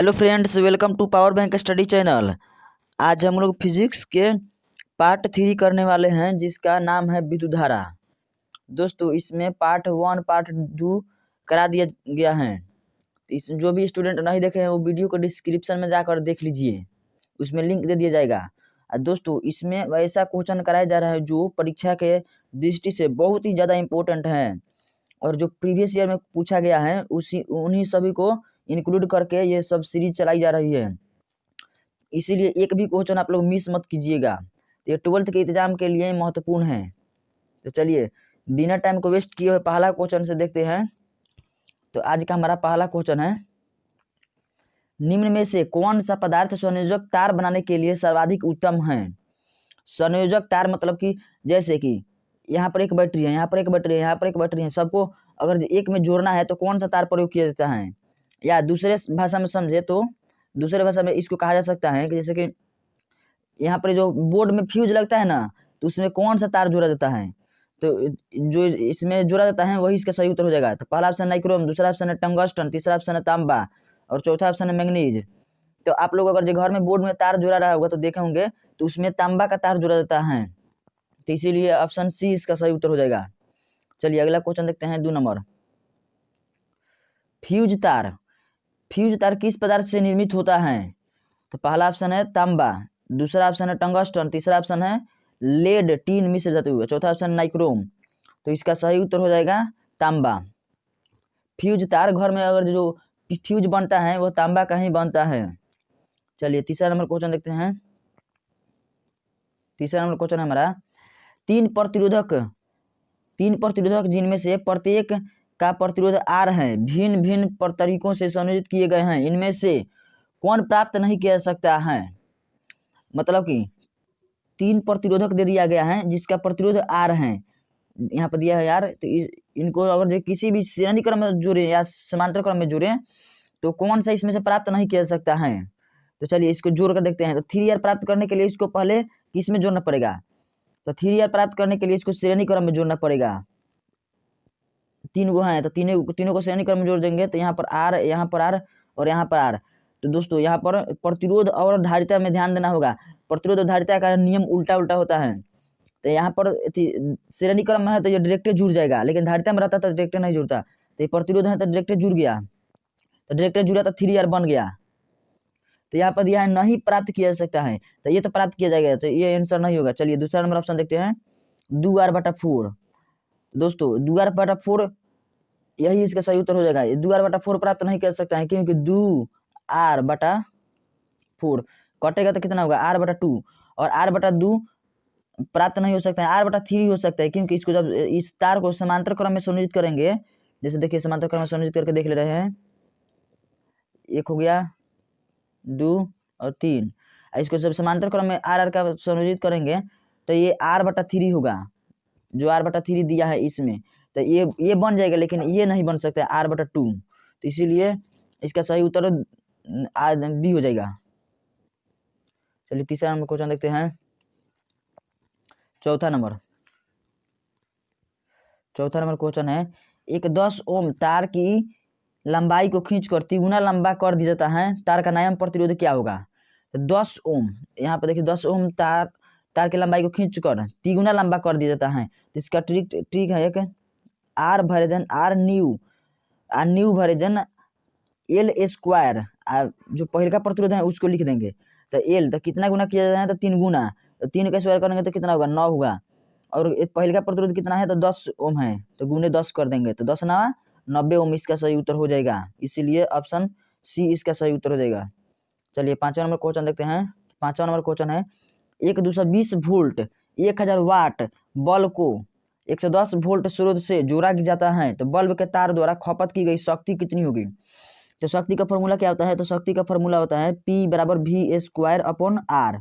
Hello friends, welcome to power bank study channel. आज हम लोग फिजिक्स के पार्ट 3 करने वाले हैं, जिसका नाम है विद्युत धारा। दोस्तों, इसमें पार्ट 1 पार्ट 2 करा दिया गया है। इस जो भी स्टूडेंट नहीं देखे हैं वो वीडियो को डिस्क्रिप्शन में जाकर देख लीजिए, उसमें लिंक दे दिया जाएगा। दोस्तों, इसमें ऐसा क्वेश्चन कराया जा रहा है जो परीक्षा के दृष्टि से बहुत ही ज़्यादा इम्पोर्टेंट है और जो प्रीवियस ईयर में पूछा गया है उन्हीं सभी को इंक्लूड करके ये सब सीरीज चलाई जा रही है। इसीलिए एक भी क्वेश्चन आप लोग मिस मत कीजिएगा। ये 12th के एग्जाम के लिए महत्वपूर्ण है। तो चलिए बिना टाइम को वेस्ट किए हुए पहला क्वेश्चन से देखते हैं। तो आज का हमारा पहला क्वेश्चन है, निम्न में से कौन सा पदार्थ संयोजक तार बनाने के लिए सर्वाधिक उत्तम है। संयोजक तार मतलब कि जैसे कि यहाँ पर एक बैटरी है, यहाँ पर एक बैटरी है, यहाँ पर एक बैटरी है, सबको अगर एक में जोड़ना है तो कौन सा तार प्रयोग किया जाता है। या दूसरे भाषा में समझे तो दूसरे भाषा में इसको कहा जा सकता है कि जैसे कि यहाँ पर जो बोर्ड में फ्यूज लगता है ना, तो उसमें कौन सा तार जोड़ा जाता है। तो जो इसमें जोड़ा जाता है वही इसका सही उत्तर हो जाएगा। तो पहला ऑप्शन नाइक्रोम, दूसरा ऑप्शन है टंगस्टन, तीसरा ऑप्शन है तांबा और चौथा ऑप्शन है मैग्नीज। तो आप लोग अगर जो घर में बोर्ड में तार जोड़ा रहा होगा तो देखे होंगे तो उसमें तांबा का तार जोड़ा जाता है। तो इसीलिए ऑप्शन सी इसका सही उत्तर हो जाएगा। चलिए अगला क्वेश्चन देखते हैं, 2 नंबर। फ्यूज तार, फ्यूज तार किस पदार्थ से निर्मित होता है। तो पहला ऑप्शन है तांबा, दूसरा ऑप्शन है टंगस्टन, तीसरा ऑप्शन है लेड टीन मिश्र धातु, चौथा ऑप्शन नाइक्रोम। तो इसका सही उत्तर हो जाएगा तांबा। फ्यूज तार घर में अगर जो फ्यूज बनता है वो तांबा का ही बनता है। चलिए तीसरा नंबर क्वेश्चन देखते हैं। तीसरा नंबर क्वेश्चन है हमारा, तीन प्रतिरोधक जिनमें से प्रत्येक का प्रतिरोध आर है, भिन्न भिन्न तरीकों से संयोजित किए गए हैं, इनमें से कौन प्राप्त नहीं किया जा सकता है। मतलब कि 3 प्रतिरोधक दे दिया गया है जिसका प्रतिरोध आर है, यहाँ पर दिया है यार। तो इनको अगर किसी भी श्रेणी क्रम में जोड़े या समांतर क्रम में जोड़े तो कौन सा इसमें से प्राप्त नहीं किया जा सकता है। तो चलिए इसको जोड़ कर देखते हैं। तो 3R प्राप्त करने के लिए इसको पहले किस में जोड़ना पड़ेगा। तो 3R प्राप्त करने के लिए इसको श्रेणी क्रम में जोड़ना पड़ेगा। 3 गो हैं तो तीनों को श्रेणी क्रम में जोड़ देंगे तो यहाँ पर आर, यहाँ पर आर और यहाँ पर आर। तो दोस्तों यहाँ पर प्रतिरोध और धारिता में ध्यान देना होगा। प्रतिरोध और धारिता का नियम उल्टा उल्टा होता है। तो यहाँ पर श्रेणी क्रम में है तो ये डायरेक्ट जुड़ जाएगा, लेकिन धारिता में रहता तो डायरेक्ट नहीं जुड़ता। तो ये प्रतिरोध है तो डायरेक्ट जुड़ गया, तो डायरेक्ट जुड़ा तो 3R बन गया। तो यहाँ पर दिया है नहीं प्राप्त किया जा सकता है, तो ये तो प्राप्त किया जाएगा, तो ये आंसर नहीं होगा। चलिए दूसरा नंबर ऑप्शन देखते हैं, 2R/4। दोस्तों 2R/4 यही इसका सही उत्तर हो जाएगा। 2R/4 प्राप्त नहीं कर सकता है क्योंकि 2R/4 कटेगा तो कितना होगा R/2 और R/2 प्राप्त नहीं हो सकता है, R/3 हो सकता है क्योंकि इसको जब इस तार को समांतर क्रम में संयोजित करेंगे, जैसे देखिए समांतर क्रम में संयोजित करके देख ले रहे हैं, एक हो गया 2 और 3। इसको जब समांतर क्रम में R का संयोजित करेंगे तो ये R/3 होगा, जो R/3 दिया है इसमें। तो ये बन जाएगा, लेकिन ये नहीं बन सकता है R/2। तो इसीलिए इसका सही उत्तर बी हो जाएगा। चलिए तीसरा नंबर क्वेश्चन देखते हैं, चौथा नंबर क्वेश्चन है, एक 10 ओम तार की लंबाई को खींचकर तिगुना लंबा कर दिया जाता है, तार का न्यायम प्रतिरोध क्या होगा। तो 10 ओम, यहाँ पर देखिए 10 ओम तार की लंबाई को खींचकर तिगुना लंबा कर दिया जाता है। तो इसका ट्रिक है एक न्यू वर्जन L²। जो पहले का प्रतिरोध है उसको लिख देंगे। तो L तो कितना गुना किया जाता है, तो 3 गुना। तो 3 का स्क्वायर करेंगे तो कितना होगा 9 होगा। और एक पहले का प्रतिरोध कितना है तो 10 ओम है, तो गुने 10 कर देंगे तो 10 9 90 ओम इसका सही उत्तर हो जाएगा। इसीलिए ऑप्शन सी इसका सही उत्तर हो जाएगा। चलिए 5वां नंबर क्वेश्चन देखते हैं। 5वां नंबर क्वेश्चन है, एक 220 वोल्ट 1000 वाट बल्ब को 110 वोल्ट स्रोत से जोड़ा जाता है, तो बल्ब के तार द्वारा खपत की गई शक्ति कितनी होगी। तो शक्ति का फॉर्मूला क्या होता है, तो शक्ति का फॉर्मूला होता है P/V²/R।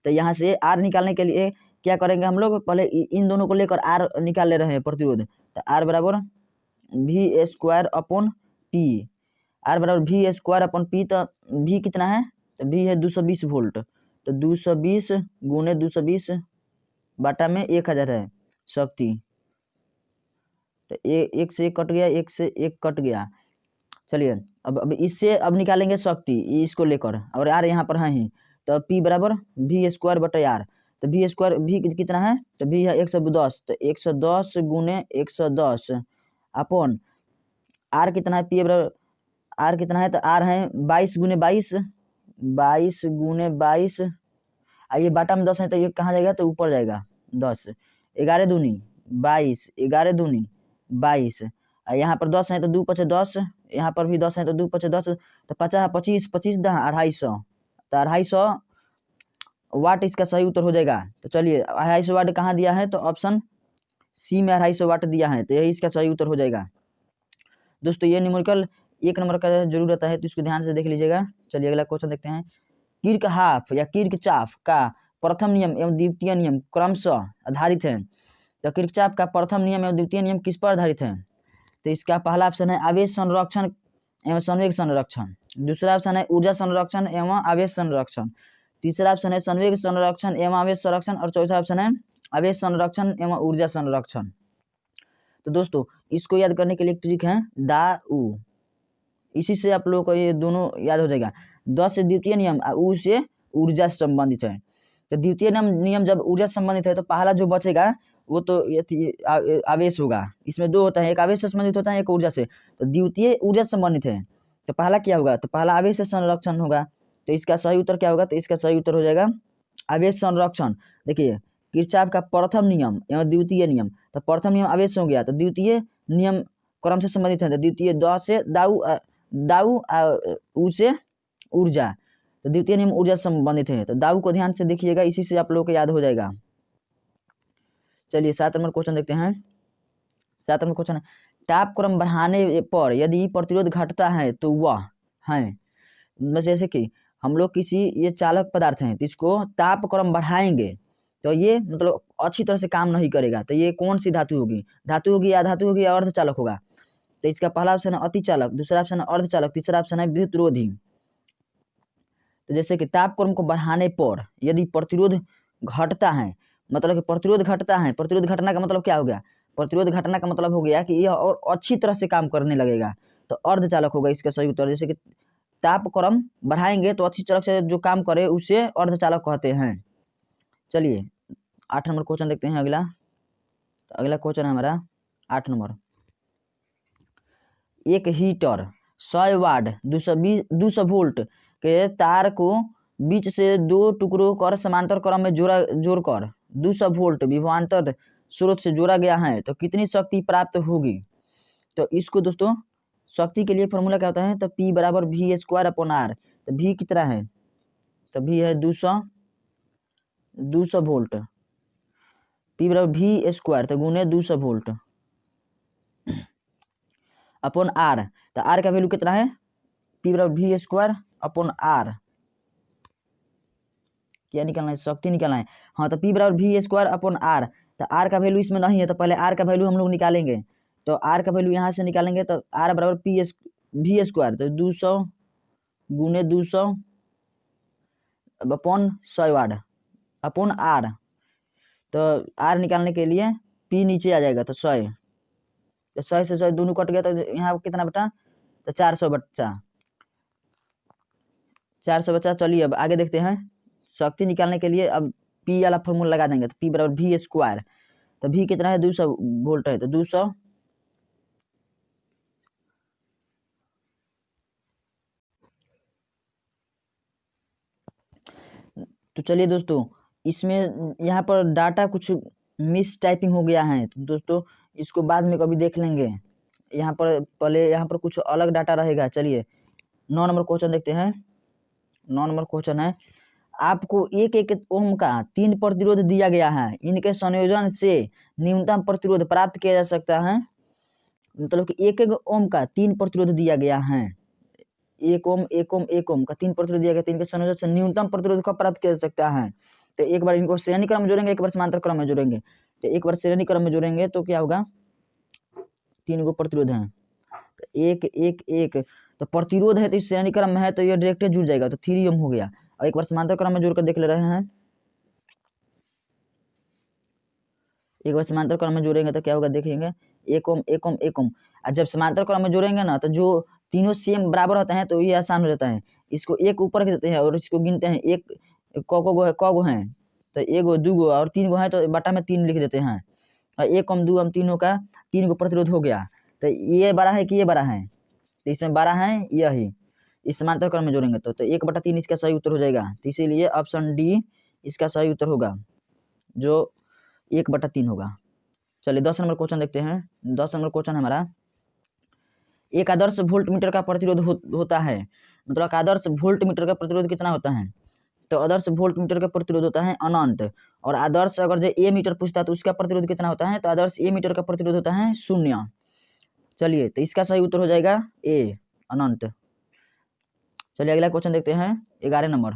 तो यहाँ से R निकालने के लिए क्या करेंगे हम लोग, पहले इन दोनों को लेकर R निकाल ले रहे हैं प्रतिरोध। तो R/V²/P, R/V²/P। तो V कितना है, तो V है 220 वोल्ट। तो 220 गुने 220 बटा में 1000 है शक्ति। तो एक से एक कट गया, एक से एक कट गया। चलिए अब इससे अब निकालेंगे शक्ति इसको लेकर, और आर यहाँ पर है ही, तो P बराबर वी स्क्वायर बटे आर। तो वी स्क्वायर भी कितना है, तो वी है 110, तो 110 गुने 110 अपॉन आर कितना है, P बराबर आर कितना है, तो आर है 22 गुने 22, 22 गुने 22, ये बाटा में 10 है तो ये कहाँ जाएगा, तो ऊपर जाएगा 10, 11 दूनी 22, 11 दूनी 22, यहाँ पर 10 है तो 2 पचे 10, यहाँ पर भी 10 है तो 2 पचे 10, तो 50 25 25 250, तो 250 वाट इसका सही उत्तर हो जाएगा। तो चलिए 250 वाट कहाँ दिया है, तो ऑप्शन सी में 250 वाट दिया है, तो यही इसका सही उत्तर हो जाएगा। दोस्तों ये न्यूमेरिकल 1 नंबर का जरूर रहता है, तो इसको ध्यान से देख लीजिएगा। चलिए अगला क्वेश्चन देखते हैं। किर्कहाफ या किर्कचाफ का प्रथम नियम एवं द्वितीय नियम क्रमशः आधारित है। तो किर्कचाफ का प्रथम नियम एवं द्वितीय नियम किस पर आधारित है, तो इसका पहला ऑप्शन है आवेश संरक्षण एवं संवेग संरक्षण, दूसरा ऑप्शन है ऊर्जा संरक्षण एवं आवेश संरक्षण, तीसरा ऑप्शन है संवेग संरक्षण एवं आवेश संरक्षण, और चौथा ऑप्शन है आवेश संरक्षण एवं ऊर्जा संरक्षण। तो दोस्तों इसको याद करने के लिए एक ट्रिक है DAU, इसी से आप लोगों को ये दोनों याद हो जाएगा। द से द्वितीय नियम, ऊ से ऊर्जा से संबंधित है। तो द्वितीय नियम जब ऊर्जा से संबंधित है तो पहला जो बचेगा वो तो आवेश होगा। इसमें दो होता है, एक आवेश से संबंधित होता है, एक ऊर्जा से। तो द्वितीय ऊर्जा से संबंधित है, तो पहला क्या होगा, तो पहला आवेश से संरक्षण होगा। तो इसका सही उत्तर क्या होगा, तो इसका सही उत्तर हो जाएगा आवेश संरक्षण। देखिए किरचॉफ का प्रथम नियम एवं द्वितीय नियम, तो प्रथम नियम आवेश हो गया, तो द्वितीय नियम क्रम से संबंधित है, तो द्वितीय द से दाऊ ऊ से ऊर्जा, तो द्वितीय नियम ऊर्जा से संबंधित है। तो दाऊ को ध्यान से देखिएगा, इसी से आप लोगों को याद हो जाएगा। चलिए 7 नंबर क्वेश्चन देखते हैं। 7 नंबर क्वेश्चन है ताप क्रम बढ़ाने पर यदि प्रतिरोध घटता है तो वह है, जैसे कि हम लोग किसी ये चालक पदार्थ हैं तो इसको ताप क्रम बढ़ाएंगे तो ये मतलब अच्छी तरह से काम नहीं करेगा, तो ये कौन सी धातु होगी, धातु होगी या धातु होगी या अर्धचालक होगा। तो इसका पहला ऑप्शन है अतिचालक, दूसरा ऑप्शन है अर्धचालक, तीसरा ऑप्शन है विद्युतरोधी। तो जैसे कि ताप क्रम को बढ़ाने पर यदि प्रतिरोध घटता है, मतलब कि प्रतिरोध घटता है, प्रतिरोध घटना का मतलब क्या हो गया, प्रतिरोध घटना का मतलब हो गया कि यह और अच्छी तरह से काम करने लगेगा, तो अर्धचालक होगा इसका सही उत्तर। जैसे कि ताप क्रम बढ़ाएंगे तो अच्छी तरह से जो काम करे उसे अर्धचालक कहते हैं। चलिए 8 नंबर क्वेश्चन देखते हैं। अगला क्वेश्चन है हमारा 8 नंबर। एक हीटर 100 वाट 200 वोल्ट के तार को बीच से दो टुकड़ों कर समांतर क्रम में जोड़कर 200 वोल्ट विभवांतर स्रोत से जोड़ा गया है तो कितनी शक्ति प्राप्त होगी। तो इसको दोस्तों शक्ति के लिए फॉर्मूला क्या होता है, तो P बराबर वी स्क्वायर अपॉन आर। तो V कितना है, तो V है 200 वोल्ट, P बराबर वी स्क्वायर तो गुने 200 वोल्ट अपॉन आर। तो आर का वैल्यू कितना है, P बराबर वी स्क्वायर अपॉन आर। क्या निकालना है, शक्ति निकालना है। हाँ तो P बराबर वी स्क्वायर अपॉन आर, तो आर का वैल्यू इसमें नहीं है तो पहले आर का वैल्यू हम लोग निकालेंगे। तो आर का वैल्यू यहाँ से निकालेंगे तो आर बराबर वी स्क्वायर, तो 200 गुने 200 अपॉन 100 वाट अपॉन आर। तो आर निकालने के लिए P नीचे आ जाएगा तो 100, तो 100 से 100 दोनों कट गया, तो यहाँ कितना बचा, तो 400 बचा, 400 बचा। चलिए अब आगे देखते हैं। शक्ति निकालने के लिए अब P वाला फॉर्मूला लगा देंगे, तो P बराबर वी स्क्वायर, तो V कितना है 200 वोल्ट है, तो 200 तो चलिए दोस्तों इसमें यहाँ पर डाटा कुछ मिस टाइपिंग हो गया है, तो दोस्तों इसको बाद में कभी देख लेंगे। यहाँ पर पहले यहाँ पर कुछ अलग डाटा रहेगा। चलिए 9 नंबर क्वेश्चन देखते हैं। 9 नंबर क्वेश्चन है आपको एक एक ओम का 3 प्रतिरोध दिया गया है, इनके संयोजन से न्यूनतम प्रतिरोध प्राप्त किया जा सकता है। मतलब कि एक एक ओम का 3 प्रतिरोध दिया गया है, एक ओम का 3 प्रतिरोध दिया गया, 3 के संयोजन से न्यूनतम प्रतिरोध का प्राप्त किया जा सकता है। तो एक बार इनको श्रेणी क्रम में जोड़ेंगे, एक बार समांतर क्रम में जोड़ेंगे। तो एक बार श्रेणी क्रम में जोड़ेंगे तो क्या होगा, 3 गो प्रतिरोध है, तो एक एक एक, तो प्रतिरोध है तो इस श्रेणी क्रम में है तो ये डायरेक्ट जुड़ जाएगा, तो 3 ओम हो गया। और एक बार समांतर क्रम में जोड़कर देख ले रहे हैं, एक बार समांतर क्रम में जोड़ेंगे तो क्या होगा देखेंगे, एक ओम। और जब समांतर क्रम में जोड़ेंगे ना तो जो तीनों सेम बराबर होते हैं तो ये आसान हो जाता है। इसको एक ऊपर के देते हैं और इसको गिनते हैं, एक क गो हैं तो एगो दूगो और 3 गो हैं तो बटा में 3 लिख देते हैं, और 1 कम 2 कम तीनों का 3 गो प्रतिरोध हो गया। तो ये बड़ा है कि ये बड़ा है, तो इसमें बड़ा है यही, इस समांतर क्रम में जोड़ेंगे तो 1/3 इसका सही उत्तर हो जाएगा। तो इसीलिए ऑप्शन डी इसका सही उत्तर होगा, जो 1/3 होगा। चलिए 10 नंबर क्वेश्चन देखते हैं। 10 नंबर क्वेश्चन हमारा, एक आदर्श वोल्ट मीटर का प्रतिरोध होता है, मतलब एक आदर्श वोल्ट मीटर का प्रतिरोध कितना होता है? तो आदर्श वोल्ट मीटर का प्रतिरोध होता है अनंत, और आदर्श अगर जो ए मीटर पूछता है तो उसका प्रतिरोध कितना होता है? तो आदर्श ए मीटर का प्रतिरोध होता है 0। चलिए तो इसका सही उत्तर हो जाएगा ए, अनंत। चलिए अगला क्वेश्चन देखते हैं। 11 नंबर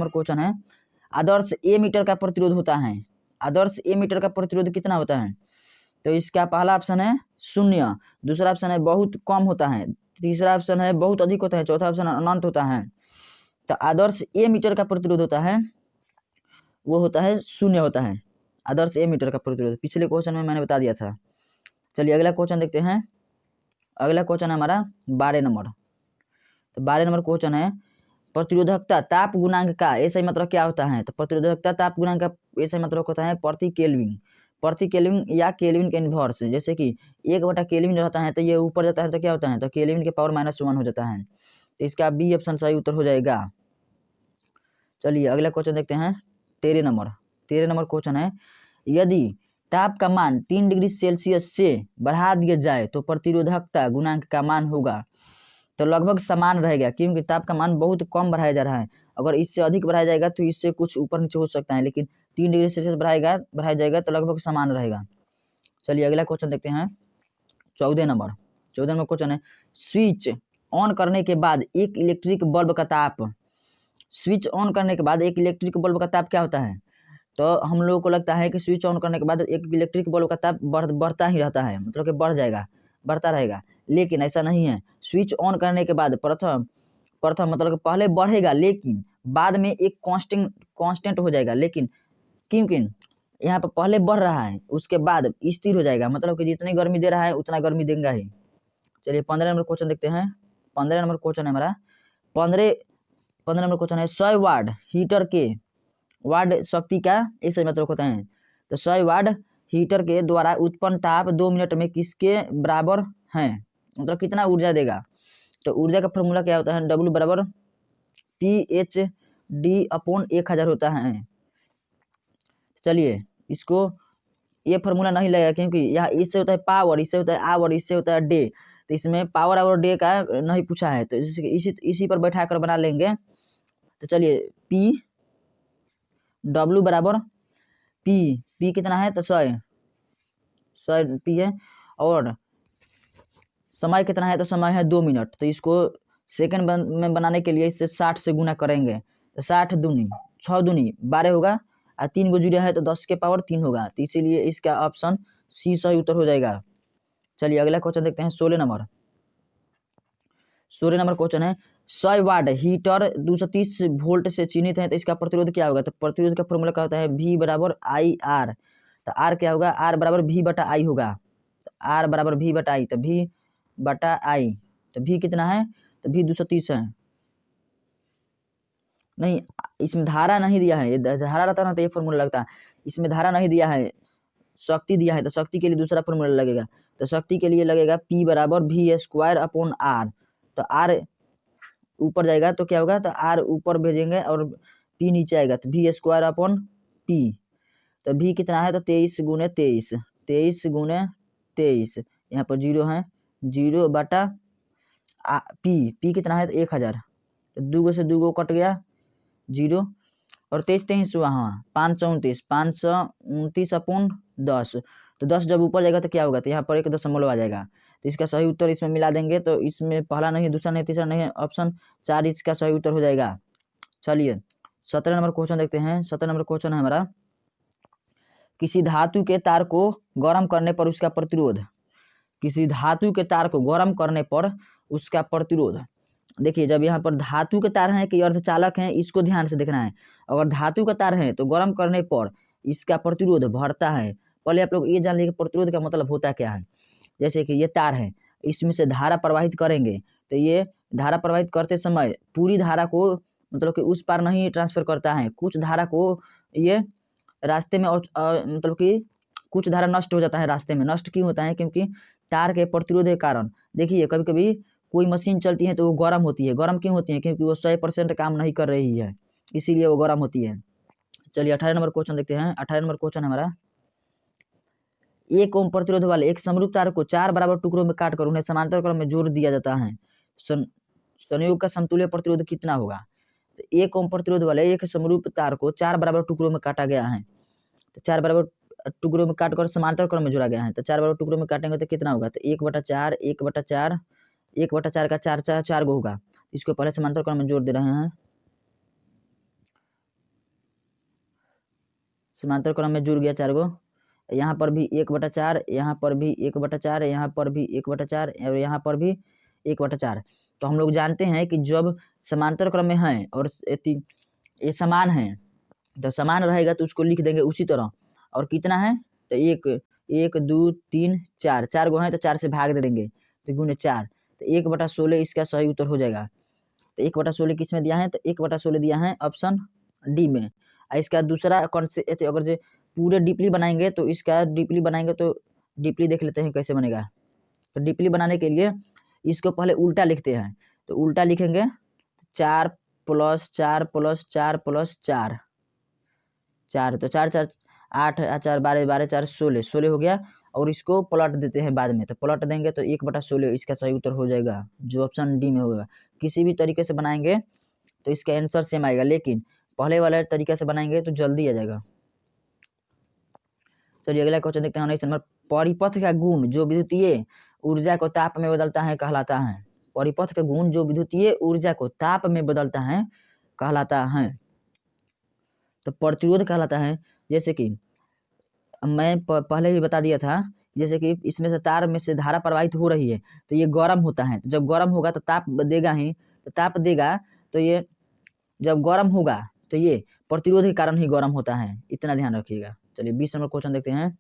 क्वेश्चन है, आदर्श ए मीटर का प्रतिरोध होता है, आदर्श ए मीटर का प्रतिरोध कितना होता है? तो इसका पहला ऑप्शन है 0, दूसरा ऑप्शन है बहुत कम होता है, तीसरा ऑप्शन है बहुत अधिक होता है, चौथा ऑप्शन अनंत होता है। तो आदर्श ए मीटर का प्रतिरोध होता है वो होता है 0 होता है, आदर्श ए मीटर का प्रतिरोध। पिछले क्वेश्चन में मैंने बता दिया था। चलिए अगला क्वेश्चन देखते हैं। अगला क्वेश्चन है हमारा 12 नंबर। तो 12 नंबर क्वेश्चन है, प्रतिरोधकता ताप गुणांक का ऐसा मतलब क्या होता है? तो प्रतिरोधकता ताप गुणांक का ऐसा मतलब होता है प्रति केल्विन या केल्विन के इन्वर्स। जैसे कि 1/केल्विन रहता है तो ये ऊपर जाता है तो क्या होता है? तो केल्विन के पावर -1 हो जाता है। तो इसका बी ऑप्शन सही उत्तर हो जाएगा। चलिए अगला क्वेश्चन देखते हैं। 13 नंबर क्वेश्चन है, यदि ताप का मान 3 डिग्री सेल्सियस से बढ़ा दिया जाए तो प्रतिरोधकता गुणांक का मान होगा। तो लगभग समान रहेगा, क्योंकि ताप का मान बहुत कम बढ़ाया जा रहा है। अगर इससे अधिक बढ़ाया जाएगा तो इससे कुछ ऊपर नीचे हो सकता है, लेकिन 3 डिग्री सेल्सियस बढ़ाया जाएगा तो लगभग समान रहेगा। चलिए अगला क्वेश्चन देखते हैं। 14 नंबर क्वेश्चन है, स्विच ऑन करने के बाद एक इलेक्ट्रिक बल्ब का ताप, स्विच ऑन करने के बाद एक इलेक्ट्रिक बल्ब का ताप क्या होता है? तो हम लोगों को लगता है कि स्विच ऑन करने के बाद एक इलेक्ट्रिक बल्ब का ताप बढ़ता ही रहता है, मतलब कि बढ़ जाएगा, बढ़ता रहेगा, लेकिन ऐसा नहीं है। स्विच ऑन करने के बाद प्रथम मतलब कि पहले बढ़ेगा, लेकिन बाद में एक कांस्टेंट हो जाएगा। लेकिन क्योंकि यहाँ पर पहले बढ़ रहा है उसके बाद स्थिर हो जाएगा, मतलब कि जितनी गर्मी दे रहा है उतना गर्मी देगा ही। चलिए 15 नंबर क्वेश्चन देखते हैं। 15 नंबर क्वेश्चन है हमारा, 15 नंबर क्वेश्चन है, 100 वाट हीटर के वाट शक्ति का ऐसे मतलब होता है। तो 100 वाट हीटर के द्वारा उत्पन्न ताप 2 मिनट में किसके बराबर है, मतलब कितना ऊर्जा देगा? तो ऊर्जा का फॉर्मूला क्या होता है? W बराबर PhD/1000 होता है। चलिए इसको ये फॉर्मूला नहीं लगेगा, क्योंकि यहाँ इससे होता है पावर, इससे होता है आवर, इससे होता है डे, तो इसमें पावर और डे का नहीं पूछा है, तो इसी पर बैठा कर बना लेंगे। तो चलिए W बराबर P कितना है? तो 100 P है, और समय कितना है? तो समय है 2 मिनट। तो इसको सेकंड में बनाने के लिए इससे 60 से गुना करेंगे, तो 60 दूनी 6 दूनी 12 होगा, और 3 गो जीरो है तो 10 के पावर 3 होगा। तो इसीलिए इसका ऑप्शन सी सही उत्तर हो जाएगा। चलिए अगला क्वेश्चन देखते हैं। 16 नंबर क्वेश्चन है, 100 वाट हीटर 230 वोल्ट से चिन्हित है, तो इसका प्रतिरोध क्या होगा? तो प्रतिरोध का फॉर्मूला क्या होता है? V बराबर IR। तो R क्या होगा? R बराबर V/I होगा। तो R बराबर V/I, तो V/I, तो V कितना है? तो V 230 है। नहीं, इसमें धारा नहीं दिया है, ये धारा रहता ना तो ये फॉर्मूला लगता है, इसमें धारा नहीं दिया है, शक्ति दिया है, तो शक्ति के लिए दूसरा फॉर्मूला लगेगा। तो शक्ति के लिए लगेगा P बराबर V²/R। तो R ऊपर जाएगा तो क्या होगा? तो R ऊपर भेजेंगे और P नीचे आएगा, तो V²/P। तो V कितना है? तो 23 गुने 23, 23 गुने 23, यहाँ पर जीरो है, 0/P कितना है? तो 1000, तो 2 से 2 कट गया, 0, और 23 वहाँ 529, 529/10। तो 10 जब ऊपर जाएगा तो क्या होगा? तो यहाँ पर 1 दशमलव आ जाएगा। तो इसका सही उत्तर इसमें मिला देंगे, तो इसमें पहला नहीं, दूसरा नहीं, तीसरा नहीं, ऑप्शन 4 इसका सही उत्तर हो जाएगा। चलिए 17 नंबर क्वेश्चन देखते हैं। 17 नंबर क्वेश्चन है हमारा, किसी धातु के तार को गर्म करने पर उसका प्रतिरोध, किसी धातु के तार को गर्म करने पर उसका प्रतिरोध। देखिए जब यहाँ पर धातु के तार हैं कि अर्धचालक हैं, इसको ध्यान से देखना है। अगर धातु का तार है तो गर्म करने पर इसका प्रतिरोध बढ़ता है। पहले आप लोग ये जान लीजिए कि प्रतिरोध का मतलब होता क्या है। जैसे कि ये तार है, इसमें से धारा प्रवाहित करेंगे तो ये धारा प्रवाहित करते समय पूरी धारा को मतलब कि उस पार नहीं ट्रांसफर करता है, कुछ धारा को ये रास्ते में मतलब कि कुछ धारा नष्ट हो जाता है रास्ते में। नष्ट क्यों होता है? क्योंकि तार के प्रतिरोध के कारण। देखिए कभी कभी कोई मशीन चलती है तो वो गर्म होती है। गर्म क्यों होती है? क्योंकि वो 100% काम नहीं कर रही है, इसीलिए वो गर्म होती है। चलिए 18 नंबर क्वेश्चन देखते हैं। 18 नंबर क्वेश्चन हमारा, 1 ओम प्रतिरोध वाले एक समरूप तार को 4 बराबर टुकड़ों में काटकर उन्हें समांतर क्रम में जोड़ दिया जाता है। संयोग का समतुल्य प्रतिरोध कितना होगा? तो 1 ओम प्रतिरोध वाले एक समरूप तार को 4 बराबर टुकड़ों में काटा गया है। तो 4 बराबर टुकड़ों में काटकर समांतर क्रम में जोड़ा गया है। तो 4 बराबर टुकड़ों में काटेंगे तो कितना होगा? तो 1/4 1/4 1/4 का 4 गो होगा। इसको पहले समांतर क्रम में जोड़ दे रहे हैं। समांतर क्रम में जुड़ गया 4 गो। यहाँ पर भी 1/4, यहाँ पर भी 1/4, यहाँ पर भी 1/4 और यहाँ पर भी 1/4। तो हम लोग जानते हैं कि जब समांतर क्रम में है और ये समान है तो समान रहेगा तो उसको लिख देंगे उसी तरह। और कितना है? तो 1 2 3 4 4 गो है तो 4 से भाग दे देंगे तो गुने 4, तो 1/16 इसका सही उत्तर हो जाएगा। तो 1/16 किस में दिया है? तो 1/16 दिया है ऑप्शन डी में। इसका दूसरा कॉन्सेप्ट अगर जो पूरे डीपली बनाएंगे तो इसका डीपली बनाएंगे तो डीपली देख लेते हैं कैसे बनेगा। तो डीपली बनाने के लिए इसको पहले उल्टा लिखते हैं। तो उल्टा लिखेंगे 4 + 4 + 4 + 4 4, तो 4 4 8 4 12 12 4 16 16 हो गया। और इसको पलट देते हैं बाद में। तो पलट देंगे तो 1/16 इसका सही उत्तर हो जाएगा, जो ऑप्शन डी में होगा। किसी भी तरीके से बनाएंगे तो इसका आंसर सेम आएगा, लेकिन पहले वाले तरीके से बनाएंगे तो जल्दी आ जाएगा। चलिए अगला क्वेश्चन देखते हैं। 19 नंबर, परिपथ का गुण जो विद्युतीय ऊर्जा को ताप में बदलता है कहलाता है। परिपथ का गुण जो विद्युतीय ऊर्जा को ताप में बदलता है कहलाता है। तो प्रतिरोध कहलाता है। जैसे कि मैं पहले भी बता दिया था, जैसे कि इसमें से तार में से धारा प्रवाहित हो रही है तो ये गर्म होता है। तो जब गर्म होगा तो ताप देगा ही, तो ताप देगा तो ये जब गर्म होगा तो ये प्रतिरोध के कारण ही गर्म होता है, इतना ध्यान रखिएगा। चलिए 20 नंबर क्वेश्चन देखते हैं।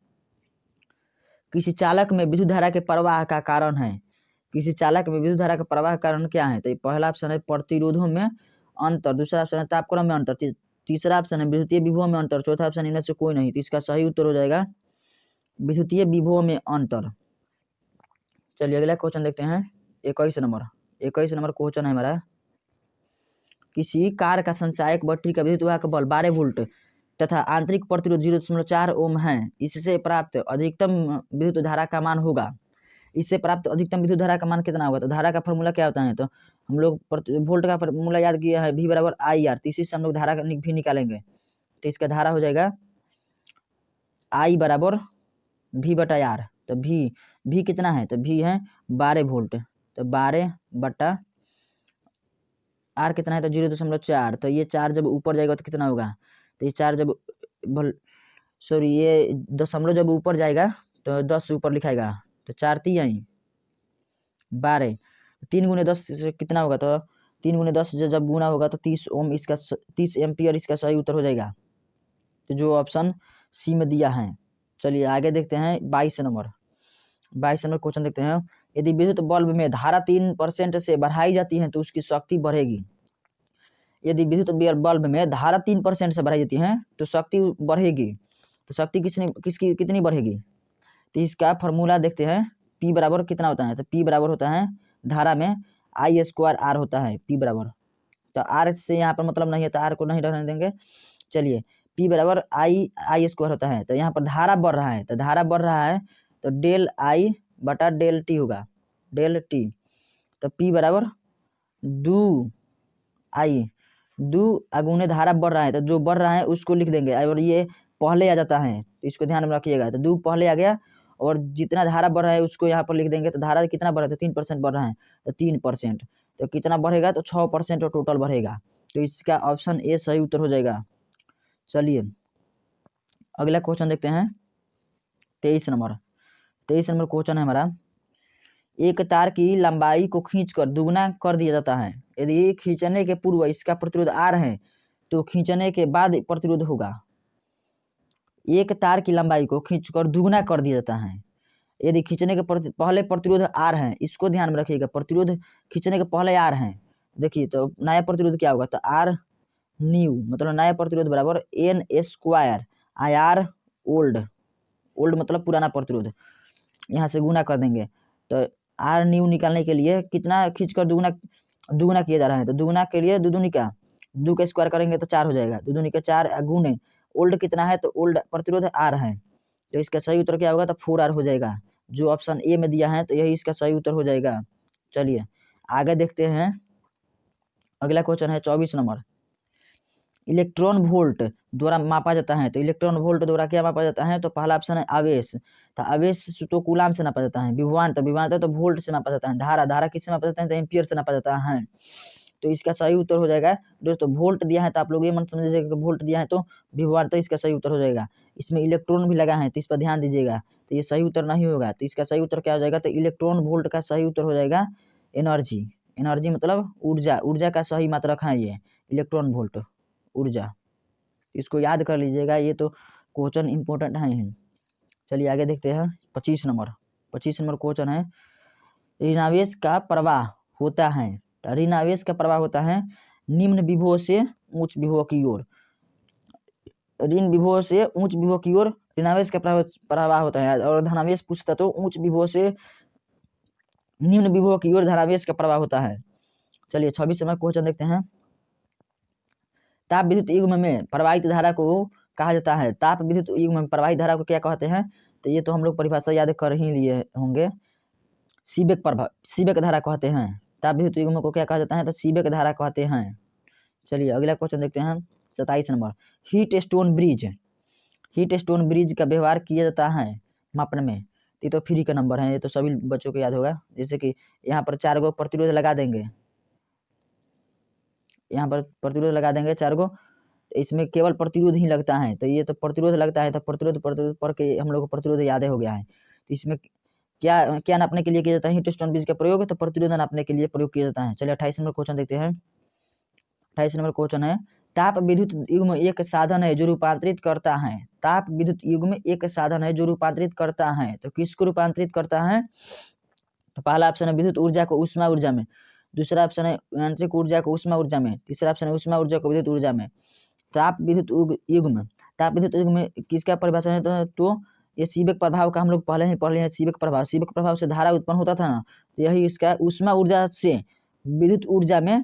किसी चालक में विद्युत धारा के प्रवाह का कारण है। किसी चालक में विद्युत धारा का प्रवाह का कारण क्या है? तो पहला ऑप्शन है प्रतिरोधों में अंतर, दूसरा ऑप्शन है तापक्रम में अंतर, तीसरा ऑप्शन है विद्युतीय विभव में अंतर, चौथा ऑप्शन इनमें से कोई नहीं। तो इसका सही उत्तर हो जाएगा विद्युतीय विभव में अंतर। चलिए अगला क्वेश्चन देखते हैं। 21 नंबर क्वेश्चन है हमारा, किसी कार का संचायक बैटरी का विद्युत वाहक बल 12 वोल्ट तथा आंतरिक प्रतिरोध 0.4 ओम है। इससे प्राप्त अधिकतम विद्युत धारा का मान होगा। इससे प्राप्त अधिकतम विद्युत धारा का मान कितना होगा? तो धारा का फॉर्मूला क्या होता है? तो हम लोग वोल्ट का फॉर्मूला याद किया है, V = IR। तो इसी से हम लोग धारा भी निकालेंगे। तो इसका धारा हो जाएगा I = V/R। तो V कितना है? तो V है 12 वोल्ट। तो 12/R कितना है? तो 0.4। तो ये 4 जब ऊपर जाएगा तो कितना होगा? तो ये 4 जब ये दशमलव जब ऊपर जाएगा तो 10 ऊपर लिखाएगा। तो 4 3 12, 3 × 10 कितना होगा? तो 3 × 10 जब गुना होगा तो 30 ओम, इसका 30 एम्पियर इसका सही उत्तर हो जाएगा, तो जो ऑप्शन सी में दिया है। चलिए आगे देखते हैं 22 नंबर क्वेश्चन देखते हैं। यदि विद्युत बल्ब में धारा 3% से बढ़ाई जाती है तो उसकी शक्ति बढ़ेगी। यदि विद्युत बल्ब में धारा 3% से बढ़ाई जाती है तो शक्ति बढ़ेगी। तो शक्ति किसकी कितनी बढ़ेगी? तो इसका फॉर्मूला देखते हैं। P बराबर कितना होता है? तो P बराबर होता है धारा में I² R होता है। P बराबर, तो R से यहाँ पर मतलब नहीं है तो R को नहीं रहने देंगे। चलिए P बराबर I² होता है। तो यहाँ पर धारा बढ़ रहा है, तो धारा बढ़ रहा है तो ΔI/ΔT होगा, ΔT। तो P बराबर 2I, 2 अगुने धारा बढ़ रहा है तो जो बढ़ रहा है उसको लिख देंगे और ये पहले आ जाता है, तो इसको ध्यान में रखिएगा। तो 2 पहले आ गया और जितना धारा बढ़ रहा है उसको यहाँ पर लिख देंगे। तो धारा कितना बढ़ रहा है? तो 3% बढ़ रहा है, तो 3%। तो कितना बढ़ेगा? तो 6% और टोटल बढ़ेगा। तो इसका ऑप्शन ए सही उत्तर हो जाएगा। चलिए अगला क्वेश्चन देखते हैं। 23 नंबर क्वेश्चन है हमारा, एक तार की लंबाई को खींचकर दुगुना कर दिया जाता है। यदि खींचने के पूर्व इसका प्रतिरोध R है तो खींचने के बाद प्रतिरोध होगा। एक तार की लंबाई को खींचकर दुगुना कर दिया जाता है। यदि खींचने के पहले प्रतिरोध आर है, इसको ध्यान में रखिएगा, प्रतिरोध खींचने के पहले आर है। देखिए तो नया प्रतिरोध क्या होगा, तो आर न्यू मतलब नया प्रतिरोध बराबर n square I R old, old मतलब पुराना प्रतिरोध, यहाँ से गुना कर देंगे। तो आर न्यू निकालने के लिए कितना खींच कर दुगुना किया जा रहा है, तो दुगुना के लिए दुदुनी का दो का स्क्वायर करेंगे तो 4 हो जाएगा, दुदुनी का 4 गुने ओल्ड कितना है, तो ओल्ड प्रतिरोध आर है, तो इसका सही उत्तर क्या होगा, तो 4R हो जाएगा, जो ऑप्शन ए में दिया है, तो यही इसका सही उत्तर हो जाएगा। चलिए आगे देखते हैं, अगला क्वेश्चन है 24 नंबर। इलेक्ट्रॉन वोल्ट द्वारा मापा जाता है, तो इलेक्ट्रॉन वोल्ट द्वारा क्या मापा जाता है, तो पहला ऑप्शन है आवेश, तो आवेश तो कूलाम से नापा जाता है, विभवांतर तो वोल्ट से मापा जाता है, धारा किससे मापा जाता है, तो एम्पियर से नापा जाता है। तो इसका सही उत्तर हो जाएगा दोस्तों, वोल्ट दिया है तो आप लोग ये मन समझिएगा कि वोल्ट दिया है तो विभवांतर, तो इसका सही उत्तर हो जाएगा। इसमें इलेक्ट्रॉन भी लगा है तो इस पर ध्यान दीजिएगा, तो ये सही उत्तर नहीं होगा, तो इसका सही उत्तर क्या हो जाएगा, तो इलेक्ट्रॉन वोल्ट का सही उत्तर हो जाएगा एनर्जी, एनर्जी मतलब ऊर्जा, ऊर्जा का सही मात्रक है ये इलेक्ट्रॉन वोल्ट, ऊर्जा, इसको याद कर लीजिएगा, ये तो क्वेश्चन इंपॉर्टेंट है। चलिए आगे देखते हैं 25 नंबर। 25 नंबर क्वेश्चन है, ऋणावेश का प्रवाह होता है, ऋणावेश का प्रवाह होता है निम्न विभव से उच्च विभव की ओर, ऋण विभव से उच्च विभव की ओर ऋणावेश का प्रवाह होता है, और धनावेश पूछता तो उच्च विभव से निम्न विभव की ओर धनावेश का प्रवाह होता है। चलिए 26 नंबर क्वेश्चन देखते हैं, ताप विद्युत युग्म में प्रवाहित धारा को कहा जाता है, ताप विद्युत युग्म में प्रवाहित धारा को क्या कहते हैं, तो ये तो हम लोग परिभाषा याद कर ही लिए होंगे, सीबेक प्रभाव, सीबेक धारा कहते हैं, ताप विद्युत युग्म को क्या कहा जाता है, तो सीबेक धारा कहते हैं। चलिए अगला क्वेश्चन देखते हैं 27 number, heat stone bridge, heat stone bridge का व्यवहार किया जाता है मापन में, ये तो फ्री का नंबर है, ये तो सभी बच्चों को याद होगा। जैसे कि यहाँ पर 4 गो प्रतिरोध लगा देंगे, यहाँ पर प्रतिरोध लगा देंगे 4 गो, इसमें केवल प्रतिरोध ही लगता है, तो ये तो प्रतिरोध लगता है, तो प्रतिरोध पढ़ के हम लोग को प्रतिरोध याद हो गया है। तो इसमें क्या क्या नापने के लिए किया जाता है हीट स्टोन ब्रिज का प्रयोग, तो प्रतिरोध नापने के लिए प्रयोग किया जाता है। चलिए 28 नंबर क्वेश्चन देखते हैं। 28 नंबर क्वेश्चन है, ताप विद्युत युग्म एक साधन है जो रूपांतरित करता है, ताप विद्युत युग्म एक साधन है जो रूपांतरित करता है, तो किसको रूपांतरित करता है, तो पहला ऑप्शन है विद्युत ऊर्जा को उष्मा ऊर्जा में, दूसरा ऑप्शन है यांत्रिक ऊर्जा को उष्मा ऊर्जा में, तीसरा ऑप्शन है उष्मा ऊर्जा को विद्युत ऊर्जा में। ताप विद्युत युग्म, ताप विद्युत युग्म में किसका परिभाषा है, तो ये सीबेक प्रभाव का हम लोग पहले ही पढ़ लिए हैं, सीबेक प्रभाव, सीबेक प्रभाव से धारा उत्पन्न होता था ना, तो यही इसका उष्मा ऊर्जा से विद्युत ऊर्जा में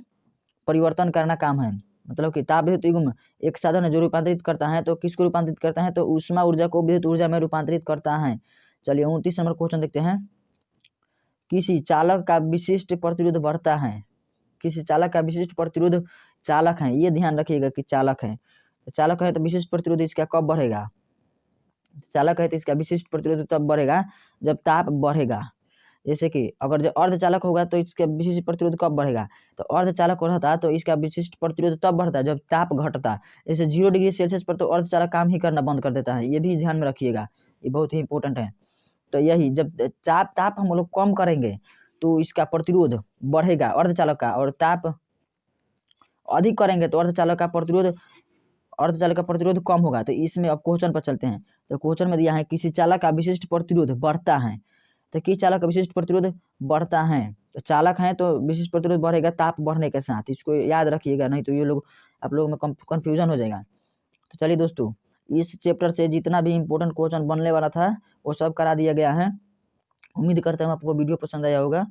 परिवर्तन करना काम है, मतलब कि ताप विद्युत युग्म एक साधन है जो रूपांतरित करता है, तो किसको रूपांतरित करता है, तो उष्मा ऊर्जा को विद्युत ऊर्जा में रूपांतरित करता है। चलिए 29 नंबर क्वेश्चन देखते हैं, किसी चालक का विशिष्ट प्रतिरोध बढ़ता है, किसी चालक का विशिष्ट प्रतिरोध, चालक है ये ध्यान रखिएगा कि चालक है, तो चालक है तो विशिष्ट प्रतिरोध इसका कब बढ़ेगा, चालक है तो इसका विशिष्ट प्रतिरोध तब बढ़ेगा जब ताप बढ़ेगा। जैसे कि अगर जो अर्धचालक होगा तो इसका विशिष्ट प्रतिरोध कब बढ़ेगा, तो अर्धचालक रहता है तो इसका विशिष्ट प्रतिरोध तब बढ़ता है जब ताप घटता है, जैसे 0 डिग्री सेल्सियस पर तो अर्धचालक काम ही करना बंद कर देता है, ये भी ध्यान में रखिएगा, ये बहुत ही इंपॉर्टेंट है। तो यही जब ताप हम लोग कम करेंगे तो इसका प्रतिरोध बढ़ेगा अर्धचालक का, और ताप अधिक करेंगे तो अर्धचालक का प्रतिरोध कम होगा। तो इसमें अब क्वेश्चन पर चलते हैं, तो क्वेश्चन में दिया है किसी चालक का विशिष्ट प्रतिरोध बढ़ता है, तो किस चालक का विशिष्ट प्रतिरोध बढ़ता है, तो चालक है तो विशिष्ट प्रतिरोध बढ़ेगा ताप बढ़ने के साथ, इसको याद रखिएगा, नहीं तो ये लोग आप लोगों में कंफ्यूजन हो जाएगा। तो चलिए दोस्तों, इस चैप्टर से जितना भी इम्पोर्टेंट क्वेश्चन बनने वाला था वो सब करा दिया गया है। उम्मीद करता हूँ आपको वीडियो पसंद आया होगा।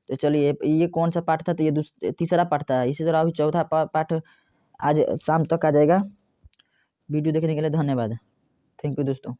तो चलिए ये कौन सा पार्ट था, तो ये तीसरा पार्ट था, इसी तरह अभी चौथा पार्ट आज शाम तक आ जाएगा। वीडियो देखने के लिए धन्यवाद, थैंक यू दोस्तों।